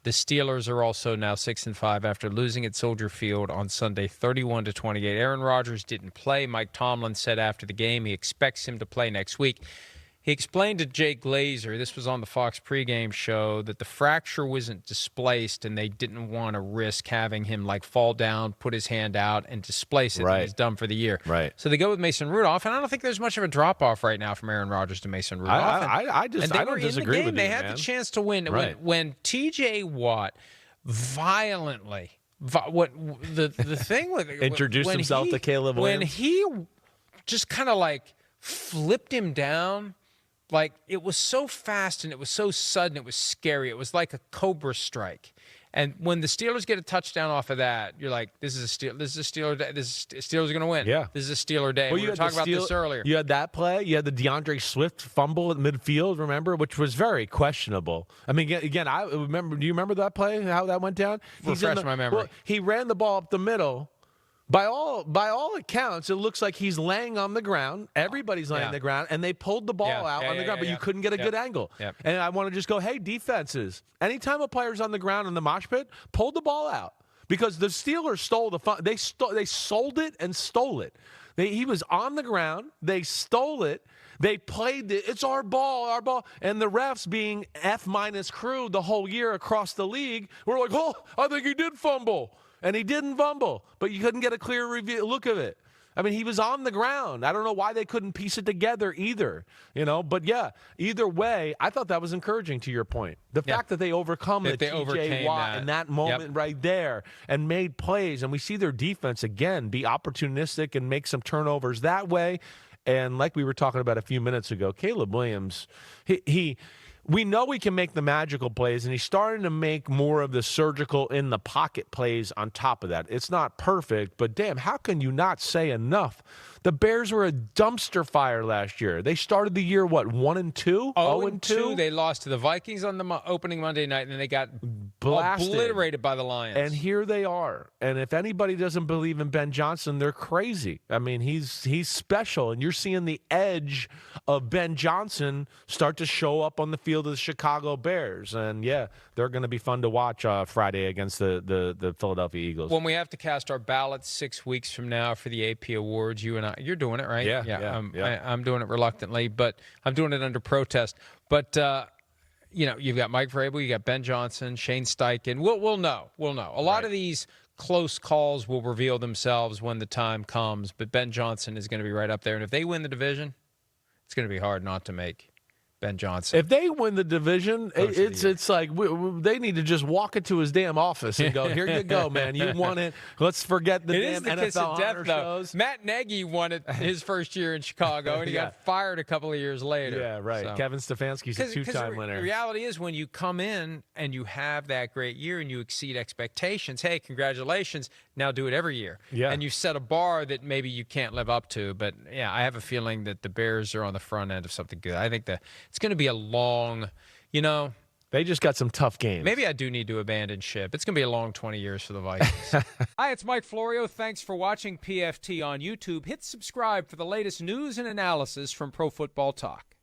The Steelers are also now 6-5 after losing at Soldier Field on Sunday, 31-28. Aaron Rodgers didn't play. Mike Tomlin said after the game he expects him to play next week. He explained to Jay Glazer, this was on the Fox pregame show, that the fracture wasn't displaced and they didn't want to risk having him like fall down, put his hand out, and displace it. Right. And he's done for the year. Right. So they go with Mason Rudolph, and I don't think there's much of a drop-off right now from Aaron Rodgers to Mason Rudolph. I don't disagree with you, They had man. the chance to win. Right. When T.J. Watt violently, the thing with Introduced himself to Caleb Williams. When he just kind of like flipped him down, like it was so fast and it was so sudden, it was scary. It was like a cobra strike. And when the Steelers get a touchdown off of that, you're like, this is a Steeler day. Steelers are going to win. Yeah. This is a Steeler day. Well, we were talking about this earlier. You had that play. You had the DeAndre Swift fumble at midfield, remember, which was very questionable. I mean, again, I remember. Do you remember that play, how that went down? Refresh my memory. Well, he ran the ball up the middle. By all accounts, it looks like he's laying on the ground. Everybody's laying on the ground, and they pulled the ball out on the ground, but you couldn't get a good angle. Yep. And I want to just go, hey, defenses, anytime a player's on the ground in the mosh pit, pull the ball out. Because the Steelers stole the fun. They sold it and stole it. He was on the ground. They stole it. They played it. It's our ball. And the refs, being F- crew the whole year across the league, were like, oh, I think he did fumble. And he didn't fumble, but you couldn't get a clear look of it. I mean, he was on the ground. I don't know why they couldn't piece it together either, But, yeah, either way, I thought that was encouraging to your point. The fact that they overcome the T.J. Watt in that moment right there and made plays. And we see their defense, again, be opportunistic and make some turnovers that way. And like we were talking about a few minutes ago, Caleb Williams, we know he can make the magical plays, and he's starting to make more of the surgical in the pocket plays on top of that. It's not perfect, but damn, how can you not say enough? The Bears were a dumpster fire last year. They started the year, 1-2? 0-2. They lost to the Vikings on the opening Monday night, and then they got blasted, obliterated by the Lions. And here they are. And if anybody doesn't believe in Ben Johnson, they're crazy. I mean, he's special, and you're seeing the edge of Ben Johnson start to show up on the field of the Chicago Bears. And, yeah, they're going to be fun to watch Friday against the Philadelphia Eagles. When we have to cast our ballots 6 weeks from now for the AP Awards, you and I, you're doing it, right? Yeah. I'm doing it reluctantly, but I'm doing it under protest. But, you've got Mike Vrabel, you got Ben Johnson, Shane Steichen. We'll know. A lot of these close calls will reveal themselves when the time comes, but Ben Johnson is going to be right up there. And if they win the division, it's going to be hard not to make Ben Johnson. If they win the division, it's like they need to just walk into his damn office and go, here you go, man. You won it. Let's forget the damn NFL kiss of death, honor though. shows. Matt Nagy won it his first year in Chicago, and he got fired a couple of years later. Yeah, right. So. Kevin Stefanski's a two-time winner. The reality is when you come in and you have that great year and you exceed expectations, hey, congratulations. Now do it every year. Yeah. And you set a bar that maybe you can't live up to. But, yeah, I have a feeling that the Bears are on the front end of something good. I think it's going to be a long, They just got some tough games. Maybe I do need to abandon ship. It's going to be a long 20 years for the Vikings. Hi, it's Mike Florio. Thanks for watching PFT on YouTube. Hit subscribe for the latest news and analysis from Pro Football Talk.